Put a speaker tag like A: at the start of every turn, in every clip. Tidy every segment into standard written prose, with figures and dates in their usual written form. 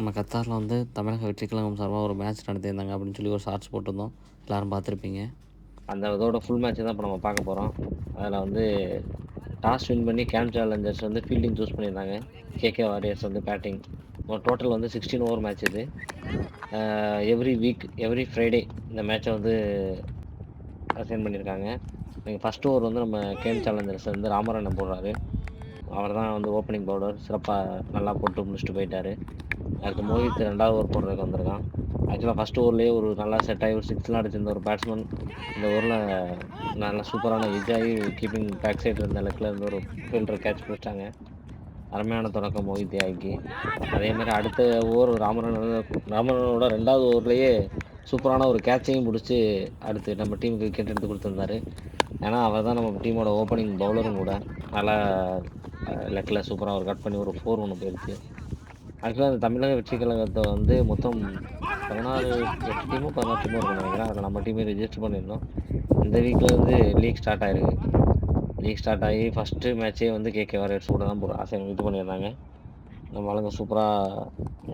A: நம்ம கத்தாரில் வந்து தமிழக வெற்றிக் கழகம் சார்பாக ஒரு மேட்ச் நடத்தியிருந்தாங்க அப்படின்னு சொல்லி ஒரு ஷார்ட்ஸ் போட்டிருந்தோம். எல்லாரும் பார்த்துருப்பீங்க.
B: அந்த இதோட ஃபுல் மேட்ச் தான் இப்ப நம்ம பார்க்க போறோம். அதுல வந்து டாஸ் வின் பண்ணி கேம்ப் சேலஞ்சர்ஸ் வந்து ஃபீல்டிங் சூஸ் பண்ணியிருந்தாங்க. கேகே வாரியர்ஸ் வந்து பேட்டிங். டோட்டல் வந்து 16 ஓவர் மேட்ச் இது. எவ்ரி வீக், எவ்ரி ஃப்ரைடே இந்த மேட்ச வந்து அசைன் பண்ணியிருக்காங்க. இன்னைக்கு ஃபர்ஸ்ட் ஓவர் வந்து நம்ம கேம்ப் சேலஞ்சர்ஸ் வந்து ராமரண்ணன் போடுறாரு. அவர் தான் வந்து ஓப்பனிங் பவுலர். சிறப்பா நல்லா போட்டு முடிச்சுட்டு போயிட்டாரு. அடுத்து மோஹித் 2வது ஓவர் போடுறதுக்கு வந்திருக்கான். ஆக்சுவலா ஃபர்ஸ்ட் ஓவர்லயே ஒரு நல்லா செட் ஆகி ஒரு 6லாம் அடிச்சிருந்த ஒரு பேட்ஸ்மேன் இந்த ஓவர்ல நல்ல சூப்பரான எட்ஜ் ஆகி கீப்பிங் பேக் சைடு இருந்த லெக்ல இருந்து ஒரு ஃபீல்டர் கேட்ச் பிடிச்சிட்டாங்க. அருமையான தொடக்கம் மோஹித் தியாகிக்கு. அதே மாரி அடுத்த ஓவர் ராமரனோட 2வது ஓவர்லயே சூப்பரான ஒரு கேட்சையும் புடிச்சு அடுத்து நம்ம டீமுக்கு விக்கெட் எடுத்து குடுத்திருந்தாரு. ஏன்னா, அவர் தான் நம்ம டீமோட ஓப்பனிங் பவுலரும் கூட. நல்லா லெக்ல சூப்பரா ஒரு கட் பண்ணி ஒரு 4 ஒண்ணு போயிருச்சு. ஆக்சுவலா அந்த தமிழக வெற்றிக் கழகத்த வந்து மொத்தம் 16 8 டீமோ, 16 டீமோ இருக்கும்னு நெனைக்கிறேன். அதுல நம்ம டீமே ரிஜிஸ்டர் பண்ணியிருந்தோம். இந்த வீக்ல இருந்து லீக் ஸ்டார்ட் ஆயிருக்கு. லீக் ஸ்டார்ட் ஆகி ஃபர்ஸ்ட் மேட்ச்சே வந்து கேகே வாரியர்ஸ் கூட தான் இது பண்ணியிருந்தாங்க. நம்ம ஆளுங்க சூப்பரா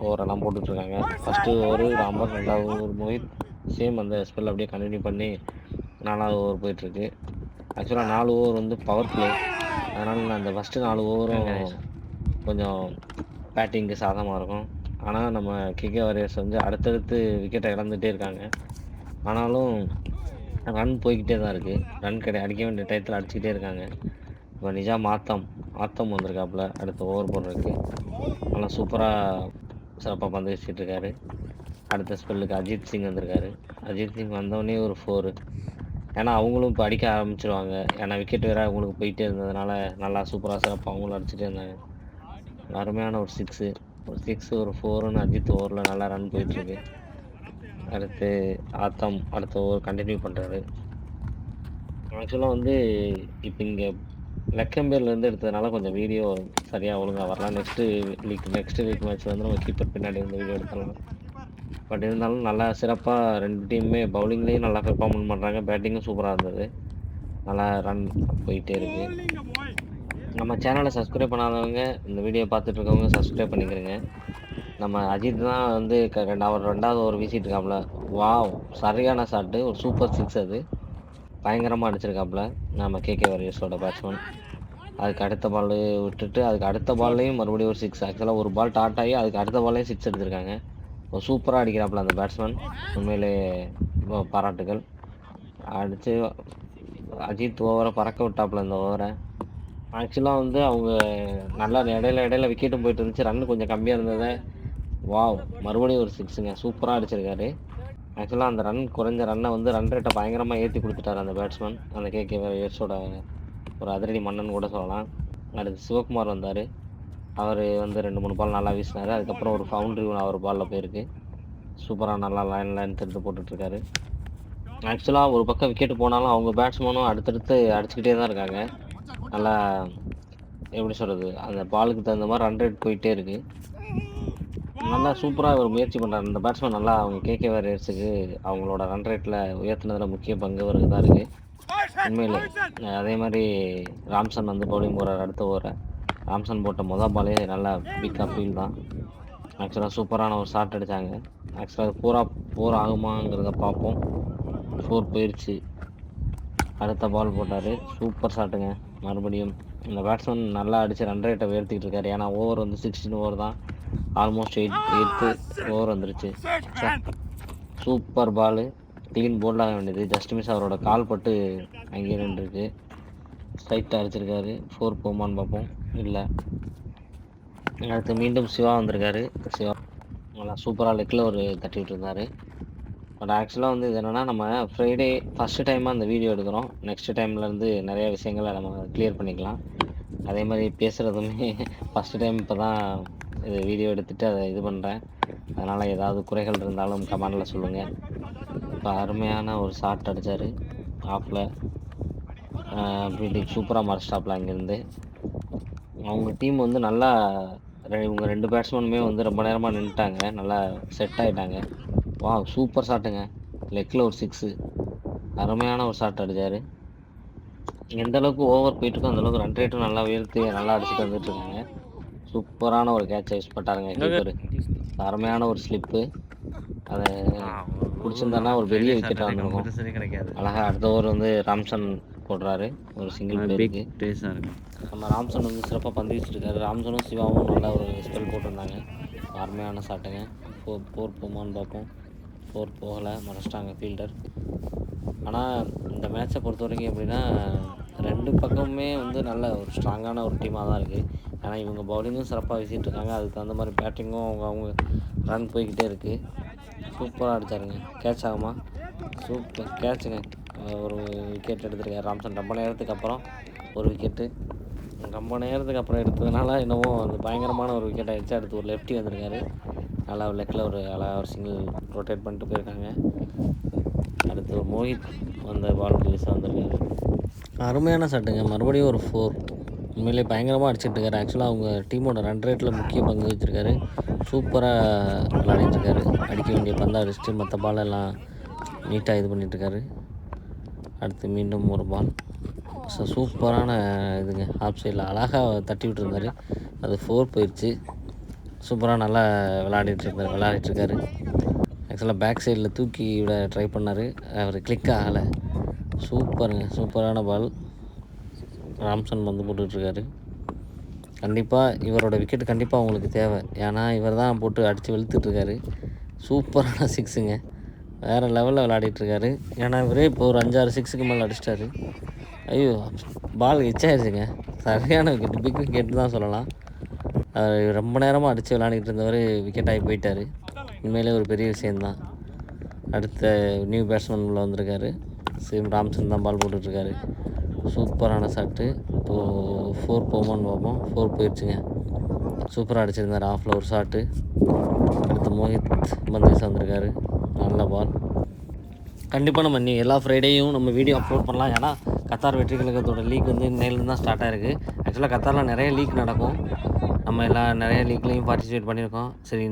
B: ஓவரெல்லாம் போட்டுட்ருக்காங்க. ஃபர்ஸ்ட் ஓவரு ராமர், 2வது ஓவர் மோஹித். சேம் அந்த ஸ்பெல் அப்படியே கன்டின்யூ பண்ணி 4வது ஓவர் போயிட்டுருக்கு. ஆக்சுவலா 4 ஓவர் வந்து பவர் பிளே. அதனால நான் அந்த ஃபர்ஸ்ட் 4 ஓவரும் கொஞ்சம் பேட்டிங்க்கு சாதகமா இருக்கும். ஆனா, நம்ம கேகே வாரியர்ஸ் வந்து அடுத்தடுத்து விக்கெட்ட இழந்துட்டே இருக்காங்க. ஆனாலும் ரன் போய்க்கிட்டே தான் இருக்கு. ரன் அடிக்க வேண்டிய டயத்துல அடிச்சுக்கிட்டே இருக்காங்க. இப்ப நிஜாம் ஆத்தம் வந்திருக்காப்புல அடுத்த ஓவர் போடுறதுக்கு. நல்லா சூப்பரா சிறப்பா பந்து வீசிட்டு இருக்காரு. அடுத்த ஸ்பெல்லுக்கு அஜித் சிங் வந்திருக்காரு. அஜித் சிங் வந்தோனே ஒரு 4. ஏன்னா, அவங்களும் இப்ப அடிக்க ஆரம்பிச்சுருவாங்க. ஏன்னா, விக்கெட் வேற அவங்களுக்கு போயிட்டே இருந்ததுனால, நல்லா சூப்பரா சிறப்பா அவங்களும் அடிச்சுட்டே இருந்தாங்க. அருமையான ஒரு 6. ஒரு 6 ஒரு 4ன்னு அஜித் ஓவர்ல நல்லா ரன் போயிட்டுருக்கு. அடுத்து அடுத்த ஓவர் கன்டின்யூ பண்றாரு. ஆக்சுவலா வந்து இப்ப இங்க லக்கம்பேர்லேருந்து எடுத்ததுனால கொஞ்சம் வீடியோ சரியா ஒழுங்கா வரல. நெக்ஸ்ட் வீக் மேட்ச் வந்து நம்ம கீப்பர் பின்னாடி வந்து வீடியோ எடுத்துடலாம். பட் இருந்தாலும் நல்லா சிறப்பா 2 டீமுமே பவுலிங்லயும் நல்லா பெர்ஃபார்மன்ஸ் பண்றாங்க. பேட்டிங்கும் சூப்பரா இருந்தது. நல்லா ரன் போயிட்டே இருக்கு. நம்ம சேனல சப்ஸ்கிரைப் பண்ணாதவங்க, இந்த வீடியோ பார்த்துட்டு இருக்கவங்க சப்ஸ்கிரைப் பண்ணிக்கிறங்க. நம்ம அஜித் தான் வந்து அவர் 2வது ஓவர் வீசிட்டு இருக்காப்புல. வாவ்! சரியான ஷாட்டு. ஒரு சூப்பர் 6 அது. பயங்கரமா அடிச்சிருக்காப்புல. நம்ம கேகே வாரியர்ஸோட பேட்ஸ்மேன். அதுக்கு அடுத்த பாலு விட்டுட்டு, அதுக்கு அடுத்த பால்லயும் மறுபடியும் ஒரு 6. ஆக்சுவலா ஒரு பால் டாட் ஆகி, அதுக்கு அடுத்த பால்லயும் 6 அடிச்சிருக்காங்க. சூப்பரா அடிக்கிறாப்புல அந்த பேட்ஸ்மேன். உண்மையிலேயே பாராட்டுகள். அடிச்சு அஜித் ஓவர பறக்க விட்டாப்புல இந்த ஓவர. ஆக்சுவலா வந்து அவங்க நல்லா இடையில விக்கெட்டும் போயிட்டு இருந்துச்சு. ரன் கொஞ்சம் கம்மியா இருந்தத வாவ்! மறுபடியும் ஒரு 6ங்க. சூப்பரா அடிச்சிருக்காரு. ஆக்சுவலா அந்த குறைஞ்ச ரன்ன வந்து ரன் ரேட்ட பயங்கரமா ஏத்தி குடுத்துட்டாரு அந்த பேட்ஸ்மேன். அந்த கேகே வாரியர்ஸோட ஒரு அதிரடி மன்னன் கூட சொல்லலாம். அடுத்து சிவகுமார் வந்தாரு. அவரு வந்து 2, 3 பால் நல்லா வீசினாரு. அதுக்கப்புறம் ஒரு பவுண்டரி அவர் பால்ல போயிருக்கு. சூப்பரா நல்லா லைன் எடுத்து போட்டுட்ருக்காரு. ஆக்சுவலா ஒரு பக்கம் விக்கெட் போனாலும் அவங்க பேட்ஸ்மேனும் அடுத்தடுத்து அடிச்சுக்கிட்டே தான் இருக்காங்க. நல்லா எப்படி சொல்றது? அந்த பாலுக்கு தகுந்த மாரி ரன் ரேட் போயிட்டே இருக்கு. நல்லா சூப்பரா ஒரு முயற்சி பண்றாரு. இந்த பேட்ஸ்மேன் நல்லா அவங்க கேகே வாரியர்ஸுக்கு அவங்களோட ரன் ரேட்ல உயர்த்துனதுல முக்கிய பங்கு அவருக்கு தான் இருக்கு. உண்மையிலே. அதே மாரி ராம்சன் வந்து பவுலிங் போடுறாரு அடுத்த ஓவர. ராம்சன் போட்ட பாலே நல்லா பிக் அப்பீல் தான். ஆக்சுவலா சூப்பரான ஒரு ஷாட் அடிச்சாங்க. ஆக்சுவலா அது 4 ஆகுமாங்கிறத பார்ப்போம். 4 போயிருச்சு. அடுத்த பால் போட்டாரு. சூப்பர் ஷாட்டுங்க. மறுபடியும் இந்த பேட்ஸ்மேன் நல்லா அடிச்சு ரன் ரேட்ட உயர்த்திட்டு இருக்காரு. ஏன்னா ஓவர் வந்து 16 ஓவர் தான். ஆல்மோஸ்ட் 8த் ஓவர் வந்துருச்சு. சூப்பர் பாலு. கிளீன் போல்ட் ஆக வேண்டியது. ஜஸ்ட் மிஸ் அவரோட கால் பட்டு அங்கேயே நின்றுருக்கு. ஸ்ட்ரைட்டா அடிச்சிருக்காரு. 4 போகுமான்னு பார்ப்போம். இல்ல. அடுத்து மீண்டும் சிவா வந்திருக்காரு. சிவா நல்லா சூப்பரா லெக்ல ஒரு தட்டி விட்டுருந்தாரு. பட் ஆக்சுவலா வந்து இது என்னன்னா, நம்ம ஃப்ரைடே ஃபர்ஸ்ட் டைமா இந்த வீடியோ எடுக்கிறோம். நெக்ஸ்ட் டைம்லேருந்து நெறைய விஷயங்கள நம்ம கிளியர் பண்ணிக்கலாம். அதே மாரி பேசுறதுமே ஃபர்ஸ்ட் டைம் இப்ப தான் இது வீடியோ எடுத்துட்டு அத இது பண்றேன். அதனால ஏதாவது குறைகள் இருந்தாலும் கமெண்ட்ல சொல்லுங்க. இப்ப அருமையான ஒரு ஷாட் அடிச்சாரு. ஆஃப்ல. ஃபீல்டிங் சூப்பரா மறைச்சிட்டாப்ல அங்கேருந்து. அவங்க டீம் வந்து நல்லா இவங்க 2 பேட்ஸ்மேனுமே வந்து ரொம்ப நேரமா நின்னுட்டாங்க. நல்லா செட் ஆயிட்டாங்க. வாவ்! சூப்பர் ஷாட்டுங்க. லெக்ல ஒரு 6. அருமையான ஒரு ஷாட் அடிச்சாரு. எந்த அளவுக்கு ஓவர் போயிட்டுருக்கோ, அந்த அளவுக்கு ரன் ரேட்டும் நல்லா உயர்த்தி நல்லா அடிச்சுட்டு வந்துட்டு இருக்காங்க. சூப்பரான ஒரு கேட்ச்ச யூஸ் பண்ணிட்டாருங்க கீப்பரு. அருமையான ஒரு ஸ்லிப்பு. அதை பிடிச்சிருந்தாருன்னா ஒரு பெரிய விக்கெட்டாக வந்திருக்கும்.
A: கம்பல்சரி கிடைக்காது.
B: அழகா அடுத்த ஓவர் வந்து ராம்சன் போடுறாரு. ஒரு சிங்கிள்
A: பிக்
B: பிளேயருக்கு.
A: பேஸாக இருக்கும்.
B: நம்ம ராம்சன் வந்து சிறப்பாக பந்து வீசிட்டுருக்காரு. ராம்சனும் சிவாவும் நல்ல ஒரு ஸ்பெல் போட்டிருந்தாங்க. அருமையான ஷாட்டுங்க. ஃபோர் போமான்னு பார்ப்போம். 4 போகலை, மறைச்சிட்டாங்க ஃபீல்டர். ஆனால் இந்த மேட்சை பொறுத்த வரைக்கும் எப்படின்னா 2 பக்கமுமே வந்து நல்ல ஒரு ஸ்ட்ராங்கான ஒரு டீமாக தான் இருக்குது. ஏன்னா இவங்க பவுலிங்கும் சிறப்பாக வீசிட்டு இருக்காங்க. அதுக்கு தகுந்த மாதிரி பேட்டிங்கும் அவங்க ரன் போய்கிட்டே இருக்குது. சூப்பராக அடித்தாருங்க. கேட்ச் ஆகுமா? சூப்பர் கேட்சுங்க. ஒரு விக்கெட் எடுத்திருக்காரு ராம்சன். ரொம்ப நேரத்துக்கு அப்புறம் ஒரு விக்கெட்டு. ரொம்ப நேரத்துக்கு அப்புறம் எடுத்ததுனால என்னவோ அந்த பயங்கரமான ஒரு விக்கெட் ஆகிடுச்சு. அடுத்து ஒரு லெஃப்டி வந்திருக்காரு. நல்லா லெக்கில் ஒரு அழகாக ஒரு சிங்கிள் ரொட்டேட் பண்ணிட்டு போயிருக்காங்க. அடுத்து ஒரு மோஹித் அந்த பால் வீச வந்திருக்காரு. அருமையான ஷாட்டுங்க. மறுபடியும் ஒரு 4. உண்மையிலே பயங்கரமாக அடிச்சிட்ருக்காரு. ஆக்சுவலாக அவங்க டீமோட ரன் ரேட்டில் முக்கிய பங்கு வச்சுருக்காரு. சூப்பராக விளையாடிட்டுருக்காரு. அடிக்க வேண்டிய பந்தை அடிச்சுட்டு மற்ற பாலெல்லாம் நீட்டாக இது பண்ணிகிட்ருக்காரு. அடுத்து மீண்டும் ஒரு பால். சூப்பரான இதுங்க. ஆஃப் சைடில் அழகாக தட்டி விட்டுருந்தார். அது 4 போயிடுச்சு. சூப்பராக நல்லா விளையாடிட்டுருக்காரு. ஆக்சுவலாக பேக் சைடில் தூக்கி விட ட்ரை பண்ணார். அவர் கிளிக் ஆகலை. சூப்பருங்க. சூப்பரான பால். ராம்சன் வந்து போட்டுட்ருக்காரு. கண்டிப்பாக இவரோட விக்கெட் கண்டிப்பாக அவங்களுக்கு தேவை. ஏன்னா இவர் தான் போட்டு அடித்து வெளுத்துட்ருக்காரு. சூப்பரான 6ங்க. வேறு லெவலில் விளையாடிட்டுருக்காரு. ஏன்னா இவரே இப்போ ஒரு 5-6 6க்கு மேலே அடிச்சிட்டாரு. ஐயோ, பால் எச்சாயிருச்சுங்க. சரியான விக்கெட். பிக் விக்கெட் தான் சொல்லலாம். ரொம்ப நேரமாக அடித்து விளையாடிட்டு இருந்தவர் விக்கெட் ஆகி போயிட்டார். உண்மையிலே ஒரு பெரிய விஷயந்தான். அடுத்த நியூ பேட்ஸ்மேன் உள்ள வந்திருக்காரு. சேம் ராம்சன் தான் பால் போட்டுட்ருக்காரு. சூப்பரான ஷாட்டு. இப்போது 4 போமான்னு பார்ப்போம். 4 போயிடுச்சுங்க. சூப்பராக அடிச்சிருந்தார். ஆஃபில் ஒரு ஷாட்டு. அடுத்து மோஹித் பந்து வீச வந்திருக்காரு. நல்ல பால். கண்டிப்பாக நம்ம எல்லா ஃப்ரைடேயும் நம்ம வீடியோ அப்லோட் பண்ணலாம். ஏன்னா கத்தார் வெற்றி கழகத்தோட லீக் வந்து இன்னையிலேருந்து தான் ஸ்டார்ட் ஆகிருக்கு. ஆக்சுவலாக கத்தாரில் நிறைய லீக் நடக்கும். நம்ம நிறைய லீக்லேயும் பார்ட்டிசிபேட் பண்ணியிருக்கோம். சரி,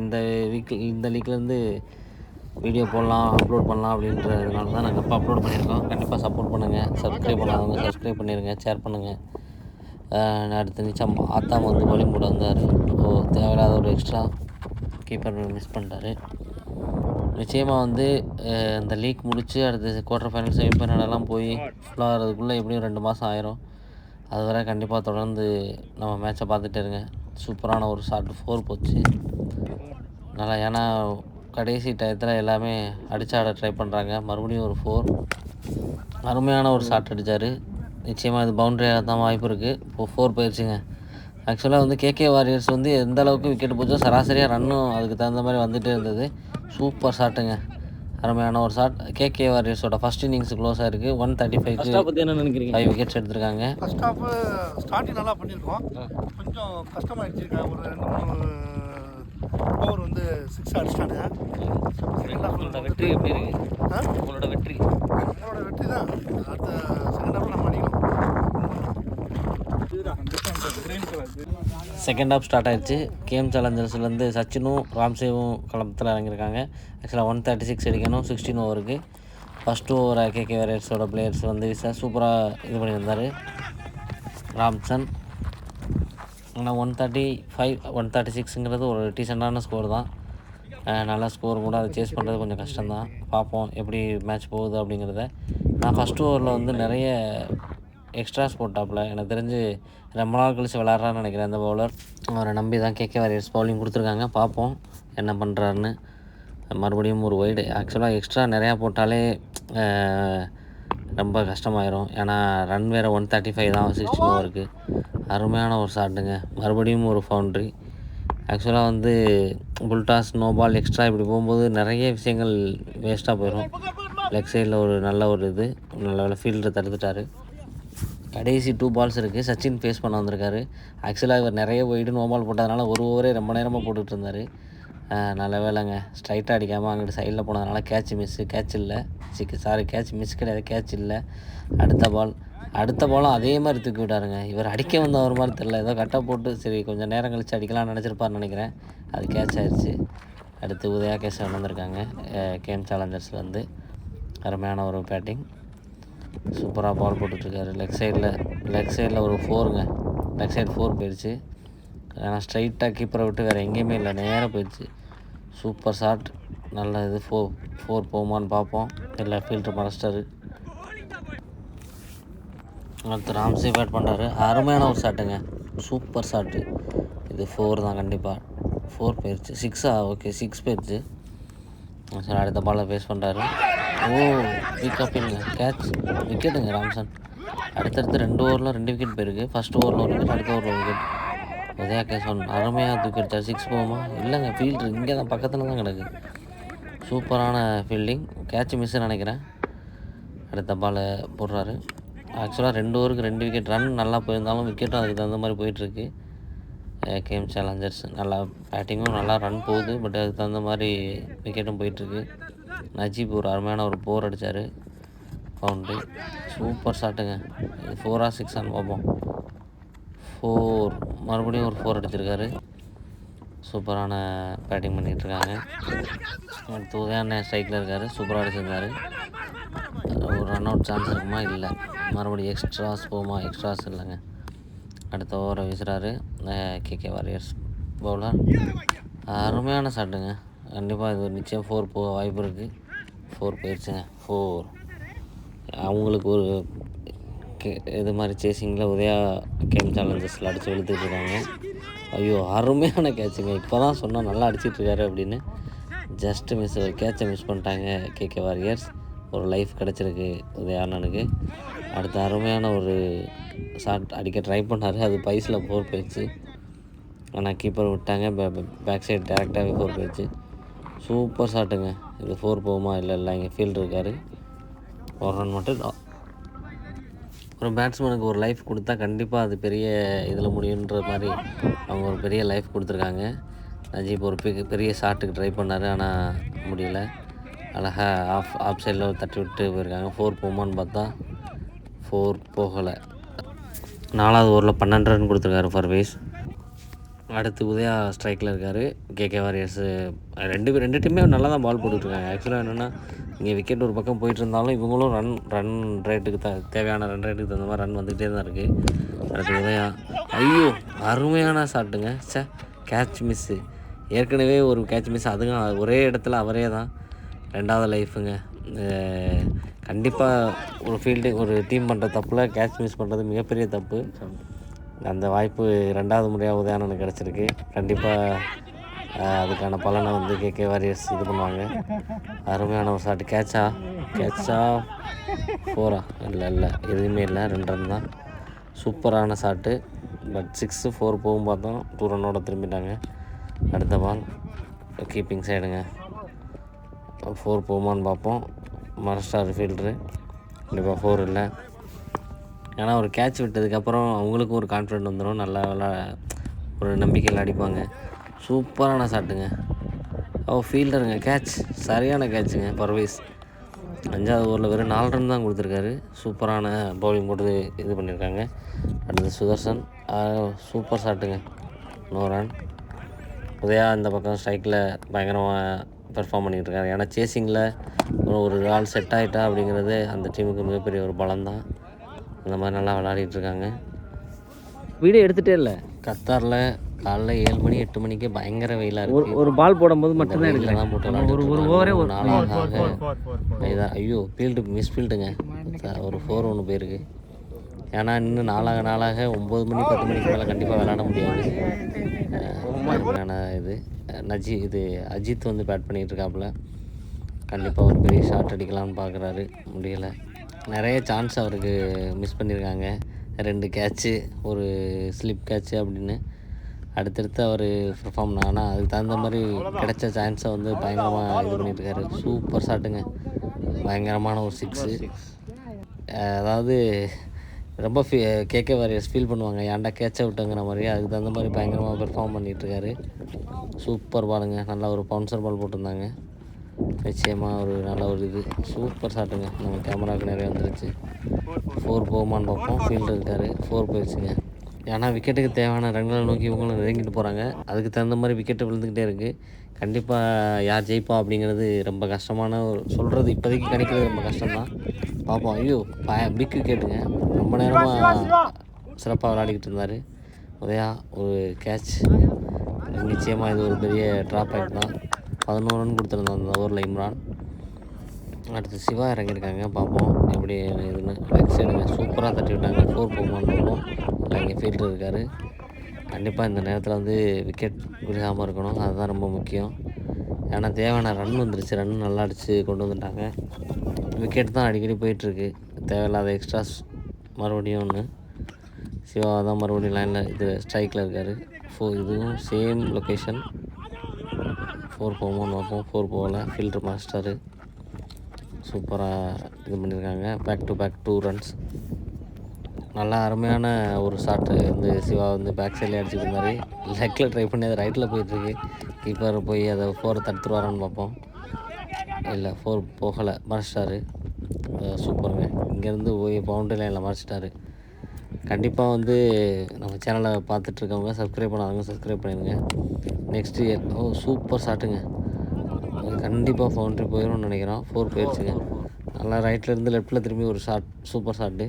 B: இந்த லீக்லேருந்து வீடியோ போடலாம், அப்லோட் பண்ணலாம் அப்படின்றதுனால தான் நாங்கள் இப்போ அப்லோட் பண்ணியிருக்கோம். கண்டிப்பாக சப்போர்ட் பண்ணுங்கள். சப்ஸ்கிரைப் பண்ணாதவங்க சப்ஸ்கிரைப் பண்ணிடுங்க, ஷேர் பண்ணுங்கள். அடுத்த நிச்சயம் ஆத்தாம் வந்து பவுலிங் போட வந்தார். தேவையில்லாத ஒரு எக்ஸ்ட்ரா கீப்பர் மிஸ் பண்ணிட்டாரு. நிச்சயமாக வந்து இந்த லீக் முடித்து அடுத்து குவார்ட்டர் ஃபைனல் செமிஃபைனலெல்லாம் போய் ஃபுல்லாக ஆகிறதுக்குள்ளே எப்படியும் 2 மாதம் ஆயிரும். அது வரை கண்டிப்பாக தொடர்ந்து நம்ம மேட்சை பார்த்துட்டே இருங்க. சூப்பரான ஒரு ஷாட் 4 போச்சு. நல்லா, ஏன்னா கடைசி டயத்தில் எல்லாமே அடிச்சாட ட்ரை பண்ணுறாங்க. மறுபடியும் ஒரு 4. அருமையான ஒரு ஷாட் அடித்தார். நிச்சயமாக இது பவுண்ட்ரியாக தான் வாய்ப்பு இருக்குது. இப்போது 4 போயிடுச்சுங்க. ஆக்சுவலாக வந்து கேகே வாரியர்ஸ் வந்து எந்த அளவுக்கு விக்கெட் போச்சோ சராசரியாக ரன்னும் அதுக்கு தகுந்த மாதிரி வந்துகிட்டே இருந்தது. சூப்பர் ஷாட்டுங்க. அருமையான ஒரு ஷாட். கேகே வாரியர்ஸோட ஃபஸ்ட் இன்னிங்ஸ் க்ளோஸ் ஆகிருக்கு. 135க்கு
A: பற்றி என்ன நினைக்கிறீங்க?
B: 5 விக்கெட்ஸ் எடுத்திருக்காங்க.
C: ஃபர்ஸ்ட் ஹாஃப் ஸ்டார்டிங் நல்லா பண்ணியிருக்கோம். கொஞ்சம் கஷ்டமாகிடுச்சிருக்கா. ஒரு 2-3 ஓவர் வந்து 6 அடிச்சிட்டாங்க.
A: உங்களோட வெற்றி எப்படி இருக்குது? உங்களோட வெற்றி
C: தான். அடுத்த செகண்ட் ஹாஃபில் நம்ம அடிக்கும்.
B: செகண்ட் ஹாஃப் ஸ்டார்ட் ஆயிடுச்சு. கேம் சேலஞ்சர்ஸ்லேருந்து சச்சினும் ராம்சேவும் களத்தில் இறங்கியிருக்காங்க. ஆக்சுவலாக 136 அடிக்கணும் 16 ஓவருக்கு. ஃபஸ்ட்டு ஓவர் கேகே வாரியர்ஸோட பிளேயர்ஸ் வந்து சூப்பராக இது பண்ணியிருந்தார் ராம்சன். ஆனால் 135 136ங்கிறது ஒரு டீசெண்டான ஸ்கோர் தான். நல்ல ஸ்கோர் கூட அதை சேஸ் பண்ணுறது கொஞ்சம் கஷ்டம்தான். பார்ப்போம் எப்படி மேட்ச் போகுது அப்படிங்கிறத. நான் ஃபஸ்ட்டு ஓவரில் வந்து நிறைய எக்ஸ்ட்ராஸ் போட்டாப்பில். எனக்கு தெரிஞ்சு ரொம்ப நாள் கழிச்சு விளாட்றான்னு நினைக்கிறேன் அந்த பவுலர். அவரை நம்பி தான் கேகே வாரியர்ஸ் பவுலிங் கொடுத்துருக்காங்க. பார்ப்போம் என்ன பண்ணுறாருன்னு. மறுபடியும் ஒரு வைடு. ஆக்சுவலாக எக்ஸ்ட்ரா நிறையா போட்டாலே ரொம்ப கஷ்டமாயிரும். ஏன்னா ரன் வேறு 135 தான் 16 ஓவருக்கு. அருமையான ஒரு ஷாட்டுங்க. மறுபடியும் ஒரு பவுண்ட்ரி. ஆக்சுவலாக வந்து புல்டாஸ் நோ பால் எக்ஸ்ட்ரா இப்படி போகும்போது நிறைய விஷயங்கள் வேஸ்ட்டாக போயிடும். லெக் சைடில் ஒரு நல்ல ஒரு நல்ல ஃபீல்டர் தடுத்துட்டார். கடைசி 2 பால்ஸ் இருக்குது. சச்சின் ஃபேஸ் பண்ண வந்திருக்காரு. ஆக்சுவலாக இவர் நிறைய வைடு நோ பால் போட்டதுனால ஒரு ஓவரே ரொம்ப நேரமாக போட்டுட்டு இருந்தார். நல்ல வேலைங்க, ஸ்ட்ரைட்டாக அடிக்காமல் அங்கிட்டு சைடில் போனதுனால கேட்ச் இல்லை. கேட்ச் மிஸ் கிடையாது, கேட்ச் இல்லை. அடுத்த பாலும் அதே மாதிரி தூக்கி விட்டாருங்க. இவர் அடிக்க வந்த ஒரு மாதிரி தெரில. ஏதோ கட்டை போட்டு சரி கொஞ்சம் நேரம் கழித்து அடிக்கலாம்னு நினச்சிருப்பார்னு நினைக்கிறேன். அது கேட்ச் ஆயிடுச்சு. அடுத்து உதயா கேசவன் வந்திருக்காங்க கேம் சேலஞ்சர்ஸ்லேருந்து. அருமையான ஒரு பேட்டிங். சூப்பராக பால் போட்டுட்ருக்காரு. லெக் சைடில் ஒரு 4ங்க. லெக் சைடு 4 போயிடுச்சு. ஏன்னா ஸ்ட்ரைட்டாக கீப்பரை விட்டு வேறு எங்கேயுமே இல்லை, நேராக போயிடுச்சு.
A: Super shot. நல்ல இது 4 போகுமான்னு பார்ப்போம். இல்லை, ஃபீல்டர் மறைச்சிட்டாரு. அடுத்து ராம்சே பேட் பண்ணுறாரு. அருமையான ஒரு ஷாட்டுங்க, சூப்பர் ஷாட்டு. இது 4 தான் கண்டிப்பாக. 4 போயிடுச்சு. 6 ஓகே, 6 போயிடுச்சு. சரி, அடுத்த பாலில் ஃபேஸ் பண்ணுறாரு. ஓ, பிக்கப் இல்லைங்க, கேட்ச், விக்கெட்டுங்க ராம்சன். அடுத்தடுத்து 2 ஓவரில் 2 விக்கெட் போயிருக்கு. ஃபஸ்ட் ஓவரில் ஒரு விக்கெட், அடுத்த ஓவரில் ஒரு விக்கெட். உதயா கேசவன் அருமையாக தூக்கி அடித்தார். 6 போகுமா? இல்லைங்க, ஃபீல்டர் இங்கே தான் பக்கத்தில் தான் கிடக்கு. சூப்பரான ஃபீல்டிங். கேட்ச் மிஸ்ஸுன்னு நினைக்கிறேன். அடுத்த பாலை போடுறாரு. ஆக்சுவலாக 2 ஓவருக்கு 2 விக்கெட். ரன் நல்லா போயிருந்தாலும் விக்கெட்டும் அதுக்கு தகுந்த மாதிரி போயிட்டுருக்கு. கேம் சேலஞ்சர்ஸ் நல்லா பேட்டிங்கும் நல்லா ரன் போகுது. பட் அதுக்கு தகுந்த மாதிரி விக்கெட்டும் போயிட்டுருக்கு. நஜீப் ஒரு அருமையான ஒரு 4 அடித்தார், பவுண்ட்ரி. சூப்பர் ஷாட்டுங்க. இது 4 6 பார்ப்போம். 4, மறுபடியும் ஒரு 4 அடிச்சிருக்காரு. சூப்பரான பேட்டிங் பண்ணிகிட்ருக்காங்க. அடுத்து உதயாண்ண ஸ்ட்ரைக்கில் இருக்கார், சூப்பராக அடிச்சிருந்தார். ஒரு ரன் அவுட் சான்ஸ் இருக்குமா? இல்லை. மறுபடியும் எக்ஸ்ட்ராஸ் போகுமா? எக்ஸ்ட்ராஸ் இல்லைங்க. அடுத்த ஓவரை வீசுகிறாரு கேகே வாரியர்ஸ் பவுலர். அருமையான ஷாட்டுங்க. கண்டிப்பாக இது ஒரு நிச்சயம் 4 போக வாய்ப்பு இருக்குது. 4 போயிடுச்சுங்க. 4. அவங்களுக்கு ஒரு இது மாதிரி சேசிங்கில் உதயா கேம் சேலஞ்சர்ஸில் அடித்து வெளுத்துட்ருக்காங்க. ஐயோ, அருமையான கேட்சுங்க. இப்போ தான் சொன்னால் நல்லா அடிச்சிட்ருக்காரு அப்படின்னு. ஜஸ்ட்டு மிஸ், ஒரு கேட்சை மிஸ் பண்ணிட்டாங்க கேகே வாரியர்ஸ். ஒரு லைஃப் கிடச்சிருக்கு உதயா அண்ணனுக்கு. அடுத்த அருமையான ஒரு ஷாட் அடிக்க ட்ரை பண்ணார். அது பைஸில் 4 போயிடுச்சு. ஆனால் கீப்பர் விட்டாங்க. பேக் சைடு டேரெக்டாகவே 4 போயிடுச்சு. சூப்பர் ஷாட்டுங்க. இது 4 போகுமா? இல்லை, இங்கே ஃபீல்டு இருக்கார். ஒரு ரன் மட்டும். ஒரு பேட்ஸ்மேனுக்கு ஒரு லைஃப் கொடுத்தா கண்டிப்பாக அது பெரிய இதில் முடியுன்ற மாதிரி அவங்க ஒரு பெரிய லைஃப் கொடுத்துருக்காங்க. நஜீப் ஒரு பெரிய ஷாட்டுக்கு ட்ரை பண்ணார், ஆனால் முடியல. அழகாக ஆஃப் சைடில் தட்டி விட்டு போயிருக்காங்க. 4 போகுமான்னு பார்த்தா 4 போகலை. 4வது ஓவரில் 12 ரன் கொடுத்துருக்காரு ஃபர்வேஸ். அடுத்து உதயா ஸ்ட்ரைக்கில் இருக்கார். கேகே வாரியர்ஸு ரெண்டு டீமே நல்லா தான் பால் போட்டுட்ருக்காங்க. ஆக்சுவலாக என்னென்னா, இங்கே விக்கெட் ஒரு பக்கம் போயிட்டு இருந்தாலும் இவங்களும் ரன் ரேட்டுக்கு தேவையான ரன் ரேட்டுக்கு தகுந்த மாதிரி ரன் வந்துகிட்டே தான் இருக்குது. அடுத்து உதயா, ஐயோ, அருமையான ஷாட்டுங்க. Catch miss. ஏற்கனவே ஒரு கேட்ச் மிஸ், அதுவும் ஒரே இடத்துல அவரே தான். 2வது லைஃபுங்க. கண்டிப்பாக ஒரு ஃபீல்டிங் ஒரு டீம் பண்ணுற தப்பில் கேட்ச் மிஸ் பண்ணுறது மிகப்பெரிய தப்பு. அந்த வாய்ப்பு 2வது முறையாக உதயானனுக்கு கிடச்சிருக்கு. கண்டிப்பாக அதுக்கான பலனை வந்து கேகே வாரியர்ஸ் இது பண்ணுவாங்க. அருமையான ஒரு ஷாட்டு. கேட்சா 4 இல்லை, எதுவுமே இல்லை. 2 ரன் தான். சூப்பரான ஷாட்டு. பட் 6 4 போகும் பார்த்தோம். 2 ரன்னோட திரும்பிட்டாங்க. அடுத்த பால் கீப்பிங் சைடுங்க. 4 போகுமான்னு பார்ப்போம். மரஸ்டார் ஃபீல்டரு. கண்டிப்பாக 4 இல்லை. ஏன்னா ஒரு கேட்ச் விட்டதுக்கப்புறம் அவங்களுக்கும் ஒரு கான்ஃபிடென்ட் வந்துடும். நல்லா ஒரு நம்பிக்கையில் அடிப்பாங்க. சூப்பரான ஷாட்டுங்க. ஃபீல்டருங்க. கேட்ச், சரியான கேட்சுங்க பர்வேஸ். 5வது ஓவரில் வெறும் 4 ரன் தான் கொடுத்துருக்காரு. சூப்பரான பவுலிங் போட்டு இது பண்ணியிருக்காங்க. அடுத்து சுதர்சன், சூப்பர் ஷாட்டுங்க. 1 ரன். உதயா இந்த பக்கம் ஸ்ட்ரைக்கில் பயங்கரமாக பெர்ஃபார்ம் பண்ணிகிட்ருக்காரு. ஏன்னா சேசிங்கில் ஒரு ஆள் செட் ஆகிட்டா அப்படிங்கிறது அந்த டீமுக்கு மிகப்பெரிய ஒரு பலம் தான். அந்த மாதிரி நல்லா விளையாடிட்டுருக்காங்க.
B: வீடியோ எடுத்துகிட்டே இல்லை.
A: கத்தாரில் காலைல 7 மணி 8 மணிக்கே பயங்கர வெயிலாக இருக்குது.
B: ஒரு பால் போடும்போது மட்டும்தான் எடுக்கலாம்.
A: தான் போட்டு விளையாட்டு. ஐயோ, ஃபீல்டு மிஸ் ஃபீல்டுங்க. ஒரு 4 ஒன்று போயிருக்கு. ஏன்னா இன்னும் நாளாக 9 மணி 10 மணிக்கு மேலே கண்டிப்பாக விளையாட முடியாது. இது அஜித் வந்து பேட் பண்ணிகிட்ருக்காப்புல. கண்டிப்பாக ஒரு பெரிய ஷாட் அடிக்கலாம்னு பார்க்குறாரு, முடியலை. நிறைய சான்ஸ் அவருக்கு மிஸ் பண்ணியிருக்காங்க. 2 கேட்ச்சு, ஒரு ஸ்லிப் கேட்ச்சு அப்படின்னு அடுத்தடுத்து அவர் பெர்ஃபார்ம் ஆனால் அதுக்கு தகுந்த மாதிரி கிடைச்ச சான்ஸை வந்து பயங்கரமாக இது பண்ணியிருக்காரு. சூப்பர் ஷாட்டுங்க. பயங்கரமான ஒரு 6. அதாவது ரொம்ப கேகே வாரியர்ஸ் ஃபீல் பண்ணுவாங்க, ஏன்டா கேட்சை விட்டுங்கிற மாதிரி. அதுக்கு தகுந்த மாதிரி பயங்கரமாக பெர்ஃபார்ம் பண்ணிகிட்ருக்காரு. சூப்பர் பாலுங்க. நல்லா ஒரு பவுன்சர் பால் போட்டிருந்தாங்க. நிச்சயமாக ஒரு நல்ல ஒரு இது. சூப்பர் ஷாட்டுங்க. நம்ம கேமராவுக்கு நிறைய வந்துருச்சு. 4 போகுமான்னு பார்ப்போம். ஃபீல்டு இருக்கார். 4 போயிடுச்சுங்க. ஏன்னா விக்கெட்டுக்கு தேவையான ரன்களை நோக்கி இவங்களும் நெருங்கிட்டு போகிறாங்க. அதுக்கு தகுந்த மாதிரி விக்கெட்டு விழுந்துக்கிட்டே இருக்குது. கண்டிப்பாக யார் ஜெயிப்பா அப்படிங்கிறது ரொம்ப கஷ்டமான ஒரு சொல்கிறது. இப்போதைக்கு கிடைக்கிறது ரொம்ப கஷ்டம்தான். பார்ப்போம். ஐயோ, பிக் விக்கெட்டுங்க. ரொம்ப நேரமாக சிறப்பாக விளையாடிக்கிட்டு இருந்தார் உதயா. ஒரு கேட்ச். நிச்சயமாக இது ஒரு பெரிய ட்ராபேக் தான். 11 ரன் கொடுத்துருந்தான் அந்த ஓவரில் இம்ரான். அடுத்து சிவா இறங்கியிருக்காங்க, பார்ப்போம் எப்படி இதுன்னு. லெக் சைடுங்க சூப்பராக தட்டி விட்டாங்க. 4 போகுமான்னு பார்ப்போம். இல்லை இங்கே ஃபீல்டர் இருக்கார். கண்டிப்பாக இந்த நேரத்தில் வந்து விக்கெட் விழுகாமல் இருக்கணும், அதுதான் ரொம்ப முக்கியம். ஏன்னா தேவையான ரன் வந்துருச்சு, ரன் நல்லா அடித்து கொண்டு வந்துட்டாங்க. விக்கெட் தான் அடிக்கடி போயிட்டுருக்கு, தேவையில்லாத எக்ஸ்ட்ராஸ் மறுபடியும் ஒன்று. சிவா தான் மறுபடியும் லைனில் இது ஸ்ட்ரைக்கில் இருக்கார். இதுவும் சேம் லொக்கேஷன். 4 போகுமோன்னு பார்ப்போம். 4 போகல, ஃபீல்டர் மாஸ்டரு சூப்பராக இது பண்ணியிருக்காங்க. Back to back 2 runs. நல்லா அருமையான ஒரு ஷாட்டு வந்து சிவா வந்து பேக் சைட்லேயே அடிச்சுட்டு இருந்தார். லெக்கில் ட்ரை பண்ணி அது ரைட்டில் போயிட்டுருக்கு. கீப்பர் போய் அதை 4 தடுத்துருவாரான்னு பார்ப்போம். இல்லை 4 போகலை, மறைச்சிட்டாரு. சூப்பருங்க, இங்கேருந்து போய் பவுண்டரி லைனில் மறைச்சிட்டாரு. கண்டிப்பாக வந்து நம்ம சேனலை பார்த்துட்ருக்கவங்க சப்ஸ்கிரைப் பண்ணாதவங்க சப்ஸ்கிரைப் பண்ணிடுங்க. நெக்ஸ்ட் இயர் சூப்பர் ஷாட்டுங்க, கண்டிப்பாக பவுண்ட்ரி போயிடும்னு நினைக்கிறோம். 4 போயிடுச்சுங்க. நல்லா ரைட்லேருந்து லெஃப்ட்டில் திரும்பி ஒரு ஷாட், சூப்பர் ஷாட்டு.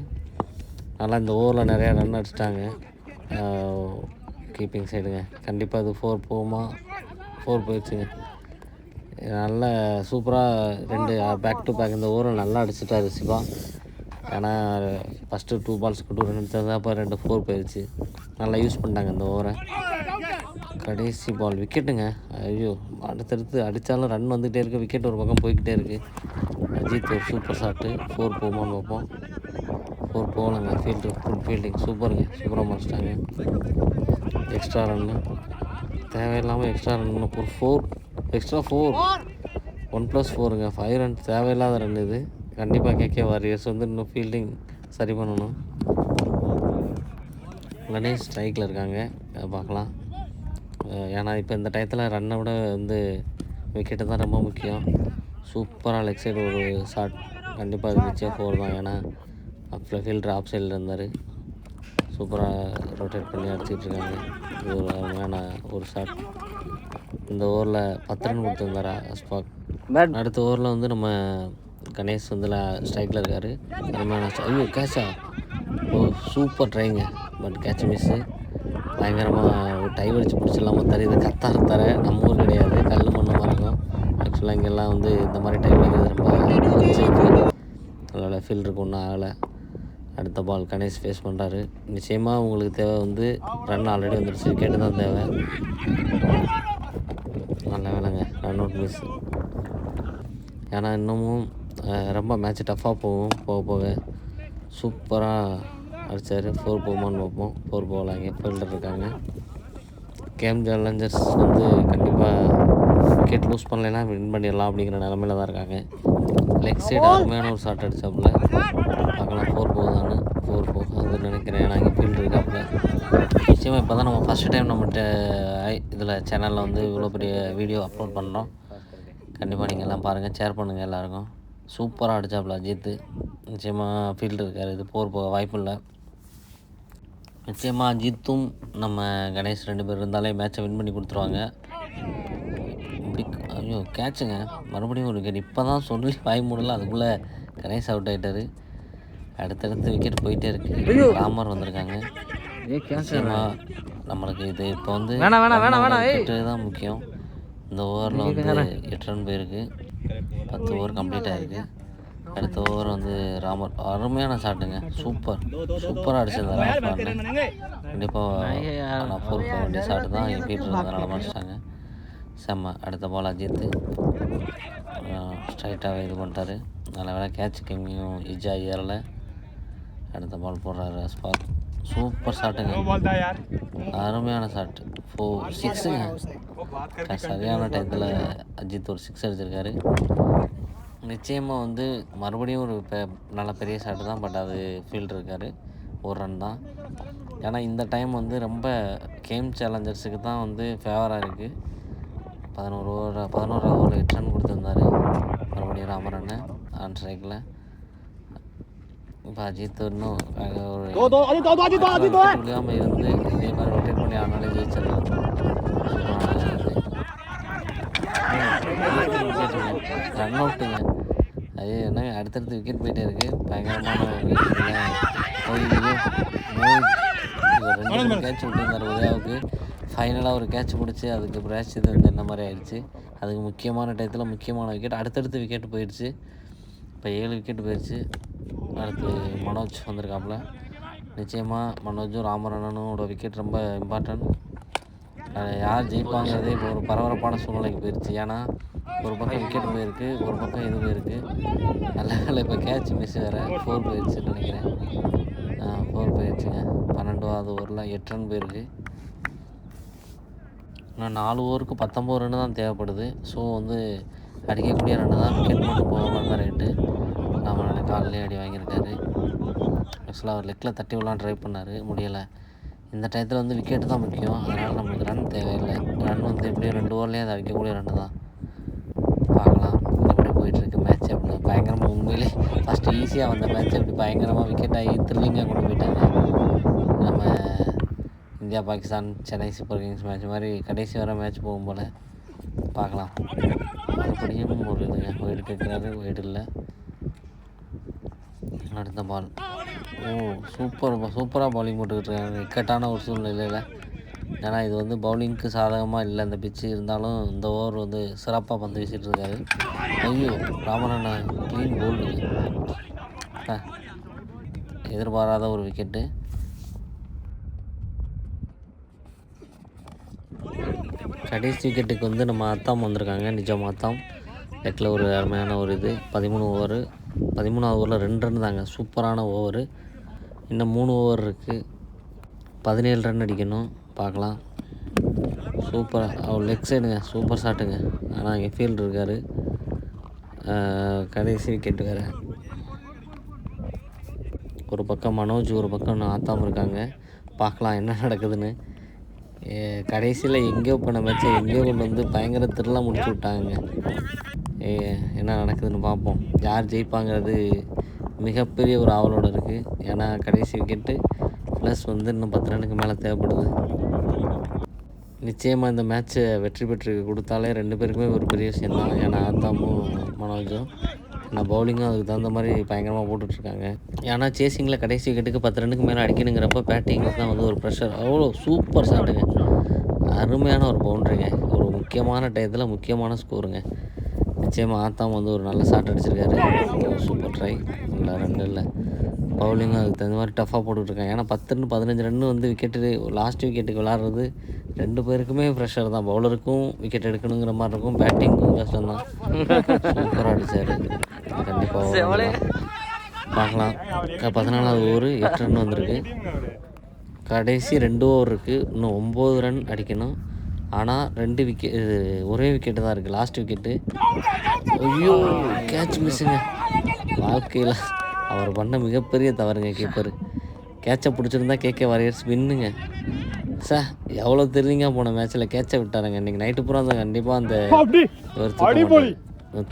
A: நல்லா இந்த ஓவரில் நிறையா ரன் அடிச்சிட்டாங்க கீப்பிங் சைடுங்க. கண்டிப்பாக இது 4 போகுமா? 4 போயிடுச்சுங்க. நல்லா சூப்பராக 2 பேக் டு பேக் இந்த ஓவரில் நல்லா அடிச்சிட்டாரு சிவா. ஏன்னா ஃபஸ்ட்டு 2 பால்ஸ்க்கு 2 ரன் எடுத்தது, அப்போ 2 4 போயிடுச்சு. நல்லா யூஸ் பண்ணிட்டாங்க இந்த ஓவரை. கடைசி பால் விக்கெட்டுங்க. ஐயோ, அடுத்தடுத்து அடித்தாலும் ரன் வந்துகிட்டே இருக்குது, விக்கெட் ஒரு பக்கம் போய்கிட்டே இருக்குது. அஜித் ஒரு சூப்பர் ஷாட்டு. 4 போகுமான்னு பார்ப்போம். 4 போகலைங்க. ஃபுல் ஃபீல்டிங் சூப்பருங்க, சூப்பராக முடிச்சிட்டாங்க. எக்ஸ்ட்ரா ரன்னு தேவையில்லாமல் எக்ஸ்ட்ரா ரன் ஒரு 4 எக்ஸ்ட்ரா 4 1+4ங்க. 5 ரன் தேவையில்லாத ரன் இது. கண்டிப்பாக கேகே வாரியர்ஸ் வந்து இன்னும் ஃபீல்டிங் சரி பண்ணணும். கணேஷ் ஸ்ட்ரைக்கில் இருக்காங்க, பார்க்கலாம். ஏன்னா இப்போ இந்த டயத்தில் ரன்னை விட வந்து விக்கெட்டு தான் ரொம்ப முக்கியம். சூப்பராக லெக் சைடு ஒரு ஷாட். கண்டிப்பாக அது நிச்சயம் 4 தான். ஏன்னா ஃபீல்டர் ஆஃப் சைடில் இருந்தார். சூப்பராக ரொட்டேட் பண்ணி அடிச்சிட்டு இருக்காங்க. இது ஒரு அருமையான ஒரு ஷாட். இந்த ஓவரில் 10 ரன் கொடுத்துருந்தாரா அஸ்பாக். அடுத்த ஓவரில் வந்து நம்ம கணேஷ் வந்து ஸ்ட்ரைக்கில் இருக்கார். அருமையான ஐயோ கேட்சா. சூப்பர் ட்ரைங்க, பட் கேட்ச் மிஸ்ஸு. பயங்கரமாக ஒரு டைவ் அடித்து பிடிச்சிடலாமல் தெரியுது. கத்தார் தர நம்ம ஊர் கிடையாது, கல் மண்ணமாக இருக்கும். ஆக்சுவலாக இங்கெல்லாம் வந்து இந்த மாதிரி டைவ் அடிக்கிறது ரொம்ப சேஃபு. அதனால் ஃபீல்டருக்கு ஒன்றும் ஆகலை. அடுத்த பால் கணேஷ் ஃபேஸ் பண்ணுறாரு. நிச்சயமாக உங்களுக்கு தேவை வந்து ரன் ஆல்ரெடி வந்துடுச்சு, விக்கெட்டு தான் தேவை. நல்ல வேலைங்க, ரன் அவுட் மிஸ். ஏன்னா இன்னமும் ரொம்ப மேட்ச் டஃப்பாக போகும் போக போக. சூப்பராக அடித்தார். 4 போகுமான்னு பார்ப்போம். 4 போகலாங்க. ஃபீல்டர் இருக்காங்க. கேம் சேலஞ்சர்ஸ் வந்து கண்டிப்பாக விக்கெட் லூஸ் பண்ணலைன்னா வின் பண்ணிடலாம் அப்படிங்கிற நிலமையில தான் இருக்காங்க. லெக் சைடு அருமையான ஒரு ஷாட் அடித்தாப்புல, பார்க்கலாம் 4 போகுதான்னு. 4 போகுதுன்னு நினைக்கிறேன். ஏன்னா இங்கே ஃபீல்டு இருக்காப்புல. நிச்சயமாக இப்போ தான் நம்ம ஃபஸ்ட்டு டைம் நம்மகிட்ட இதில் சேனலில் வந்து இவ்வளோ பெரிய வீடியோ அப்லோட் பண்ணுறோம். கண்டிப்பாக நீங்கள் எல்லாம் பாருங்கள், ஷேர் பண்ணுங்கள் எல்லாருக்கும். சூப்பராக அடித்தாப்புல அஜித்து. நிச்சயமாக ஃபீல்டு இருக்கார், இது 4 போக வாய்ப்பு இல்லை. நிச்சயமாக அஜித்தும் நம்ம கணேஷ் 2 பேர் இருந்தாலே மேட்சை வின் பண்ணி கொடுத்துருவாங்க. இப்படி ஐயோ கேட்சுங்க, மறுபடியும் ஒரு விக்கெட். இப்போ தான் சொல்லி வாய் மூடல, அதுக்குள்ளே கணேஷ் அவுட் ஆகிட்டார். அடுத்தடுத்து விக்கெட் போயிட்டே இருக்குது. ராமர் வந்திருக்காங்க. நிச்சயமாக நம்மளுக்கு இது இப்போ வந்து விக்கெட்டு தான் முக்கியம். இந்த ஓவரில் வந்து 8 ரன் போயிருக்கு. 10 ஓவர் கம்ப்ளீட் ஆகிருக்கு. அடுத்த ஓவர் வந்து ராமர் அருமையான ஷாட்டுங்க. சூப்பராக அடிச்சிருந்தார் ராமர்னு. கண்டிப்பாக நான் 4 போக வேண்டிய ஷாட்டு தான் என் ஃபீல்டர் இருந்ததுனால முடிச்சிட்டாங்க. செம்ம. அடுத்த பால் அஜித்து ஸ்ட்ரைட்டாகவே இது பண்ணிட்டாரு. நல்ல வேலை கேட்ச் கிங்கையும் இஜா ஏறலை. அடுத்த பால் போடுறாரு அஸ்பாக். சூப்பர் ஷாட்டுங்க, அருமையான ஷாட்டு. 6ங்க. சரியான டயத்தில் அஜித் ஒரு 6 அடிச்சிருக்காரு. நிச்சயமாக வந்து மறுபடியும் ஒரு நல்ல பெரிய ஷாட்டு தான், பட் அது ஃபீல்டர் இருக்கார். 1 ரன் தான். ஏன்னா இந்த டைம் வந்து ரொம்ப கேம் சேலஞ்சர்ஸுக்கு தான் வந்து ஃபேவராக இருக்குது. 11 ஓவரில் 8 ரன் கொடுத்துருந்தாரு. மறுபடியும் ராமரன்னு ஆன் ஸ்ட்ரைக்கில். இப்போ அஜித் இன்னும் விழுகாமல் இருந்து இதே மாதிரி ரொட்டேட் பண்ணி ஆனாலே ஜெயிச்சிடலாம். ரன் அவுட்டுங்க. அது என்ன அடுத்தடுத்து விக்கெட் போயிட்டே இருக்குது. பயங்கரமான ஒரு 2 கேட்ச் விட்டுருந்தார் ஒரேவுக்கு. ஃபைனலாக ஒரு கேட்ச் பிடிச்சி அதுக்கு பிராச் இது வந்து இந்த மாதிரி ஆயிடுச்சு. அதுக்கு முக்கியமான டயத்தில் முக்கியமான விக்கெட், அடுத்தடுத்து விக்கெட் போயிடுச்சு. இப்போ 7 விக்கெட் போயிடுச்சு. அடுத்து மனோஜ் வந்திருக்காப்புல. நிச்சயமாக மனோஜும் ராமரண்ணனோட விக்கெட் ரொம்ப இம்பார்ட்டன்ட். யார் ஜெயிப்பாங்கிறதே இப்போ ஒரு பரபரப்பான சூழ்நிலைக்கு போயிடுச்சு. ஏன்னா ஒரு பக்கம் விக்கெட் போயிருக்கு, ஒரு பக்கம் இது போயிருக்கு. நல்ல வேலை இப்போ கேட்ச் மிஸ் வேறு 4 போயிடுச்சுன்னு நினைக்கிறேன். 4 போயிடுச்சுங்க. 12வது ஓவரில் 8 ரன் போயிருக்கு. ஆனால் 4 ஓவருக்கு 19 ரன்னு தான் தேவைப்படுது. ஸோ வந்து அடிக்கக்கூடிய ரன்னு தான், விக்கெட் மட்டும் போகாமல் தான் ரேட்டு. நம்ம காலிலே அடி வாங்கியிருக்காரு. ஆக்சுவலாக அவர் லெக்கில் தட்டி விடலாம் ட்ரை பண்ணார், முடியலை. இந்த டயத்தில் வந்து விக்கெட்டு தான் முக்கியம். அதனால் நம்மளுக்கு ரன் தேவையில்லை. ரன் வந்து எப்படியும் 2 ஓவர்லேயே அது அடிக்கக்கூடிய ரன்னு தான். பார்க்கலாம் எப்படி போயிட்டுருக்கு மேட்ச் அப்படின்னு. பயங்கரமாக உண்மையிலே ஃபஸ்ட்டு ஈஸியாக வந்த மேட்ச் அப்படி பயங்கரமாக விக்கெட் ஆகி த்ரில்லிங்காக கொண்டு போயிட்டாங்க. நம்ம India Pakistan Chennai super Kings match மாதிரி கடைசி வர மேட்ச் போகும் போல். பார்க்கலாம். மறுபடியும் ஒரு இதுங்க ஒயிடு கேட்குறாரு, ஒயிடு இல்லை. அடுத்த பால். சூப்பராக பவுலிங் போட்டுக்கிட்டு இருக்காங்க இக்கட்டான ஒரு சூழ்நிலையில். ஏன்னா இது வந்து பவுலிங்க்கு சாதகமாக இல்லை அந்த பிச்சு. இருந்தாலும் இந்த ஓவர் வந்து சிறப்பாக பந்து வீசிட்டு இருக்காரு. ஐயோ, ராமரண்ணன் க்ளீன் போல்டு, எதிர்பாராத ஒரு விக்கெட்டு. கடைசி விக்கெட்டுக்கு வந்து நம்ம அத்தாம் வந்திருக்காங்க. நிஜம் அத்தாம் லெக்கில் ஒரு அருமையான ஒரு இது. 13வது ஓவரில் 2 ரன் தாங்க. சூப்பரான ஓவரு. இன்னும் 3 ஓவர் இருக்குது. 17 ரன் அடிக்கணும். பார்க்கலாம். சூப்பராக அவர் லெக் சைடுங்க, சூப்பர் ஷாட்டுங்க. ஆனால் இங்கே ஃபீல்டு இருக்கார். கடைசி விக்கெட் வேறு. ஒரு பக்கம் மனோஜ், ஒரு பக்கம் ஆத்தாம் இருக்காங்க. பார்க்கலாம் என்ன நடக்குதுன்னு. கடைசியில் எங்கேயோ போன மேட்ச்சை எங்கேயோ கொண்டு வந்து பயங்கர த்ரில்லாக முடிச்சு விட்டாங்க. என்ன நடக்குதுன்னு பார்ப்போம். யார் ஜெயிப்பாங்கிறது மிகப்பெரிய ஒரு ஆவலோடு இருக்குது. ஏன்னா கடைசி விக்கெட்டு ப்ளஸ் வந்து இன்னும் 10 ரன்னுக்கு மேலே தேவைப்படுது. நிச்சயமாக இந்த மேட்ச்சை வெற்றி பெற்று கொடுத்தாலே 2 பேருக்குமே ஒரு பெரிய விஷயம் தான். ஏன்னா ஆத்தாமும் மனோஜும் நான் பவுலிங்கும் அதுக்கு தகுந்த மாதிரி பயங்கரமாக போட்டுட்ருக்காங்க. ஏன்னா சேசிங்கில் கடைசி விக்கெட்டுக்கு 10 ரன்னுக்கு மேலே அடிக்கணுங்கிறப்ப பேட்டிங்கில் தான் வந்து ஒரு ப்ரெஷர். அவ்வளோ சூப்பர் ஷாட்டுங்க, அருமையான ஒரு பவுண்ட்ரிங்க. ஒரு முக்கியமான டயத்தில் முக்கியமான ஸ்கோருங்க. நிச்சயமாக ஆத்தாம் வந்து ஒரு நல்ல ஷாட் அடிச்சிருக்காரு. Super try. இல்லை 2 இல்லை. பவுலிங்கும் அதுக்கு தகுந்த மாதிரி டஃப்பாக போட்டுட்ருக்காங்க. ஏன்னா 10-15 ரன்னு வந்து விக்கெட்டு லாஸ்ட் விக்கெட்டுக்கு விளாட்றது 2 பேருக்குமே ப்ரெஷர் தான். பவுலருக்கும் விக்கெட் எடுக்கணுங்கிற மாதிரி இருக்கும், பேட்டிங்க்கும் கஷ்டம் தான். சூப்பராக அடித்தார். கண்டிப்பாக பார்க்கலாம். 14வது ஓவர் 8 ரன் வந்திருக்கு. கடைசி 2 ஓவர் இருக்குது. இன்னும் 9 ரன் அடிக்கணும். ஆனால் 2 விக்கெட், ஒரே விக்கெட்டு தான் இருக்குது, லாஸ்ட் விக்கெட்டு. ஐயோ, கேட்ச் மிஸ்ஸுங்க. வாழ்க்கையில் அவர் பண்ண மிகப்பெரிய தவறுங்க கீப்பர். கேட்சை பிடிச்சிருந்தா கேகே வாரியர்ஸ் வின்னுங்க. சார் எவ்வளோ தெரிஞ்சிங்க போன மேட்ச்சில் கேட்சை விட்டாருங்க. இன்றைக்கி நைட்டு பூரா அந்த கண்டிப்பாக அந்த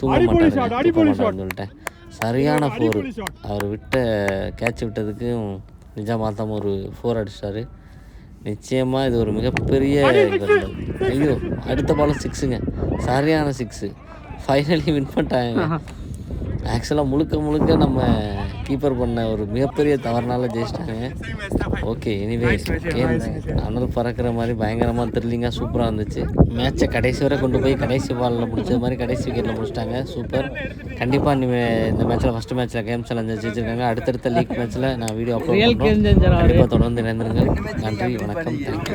A: தூங்க மாட்டாருன்னு சொல்லிட்டேன். சரியான 4. அவர் விட்ட கேட்ச் விட்டதுக்கு நிஜமாத்தாம ஒரு 4 அடிச்சிட்டாரு. நிச்சயமாக இது ஒரு மிகப்பெரிய ஐயோ, அடுத்த பாலும் 6ங்க. சரியான 6. ஃபைனலி வின் பண்ணிட்டாங்க. ஆக்சுவலாக முழுக்க நம்ம கீப்பர் பண்ண ஒரு மிகப்பெரிய தவறுனால ஜெயிச்சிட்டாங்க. ஓகே, எனிவே கேம் அனல் பறக்கிற மாதிரி பயங்கரமாக த்ரில்லிங்காக சூப்பராக இருந்துச்சு. மேட்சை கடைசி வரை கொண்டு போய் கடைசி பாலில் முடிச்சது மாதிரி கடைசி விக்கெட்டில் முடிச்சிட்டாங்க. சூப்பர். கண்டிப்பாக இந்த மேட்ச்சில் ஃபஸ்ட்டு மேட்ச்சில் கேம் சேலஞ்சர் ஜெயிச்சிருக்காங்க. அடுத்தடுத்த லீக் மேட்ச்சில் நான் வீடியோ அப்லோட் பண்ணுறேன். கண்டிப்பாக தொடர்ந்து இணைந்திருங்க. நன்றி, வணக்கம், தேங்க்யூ.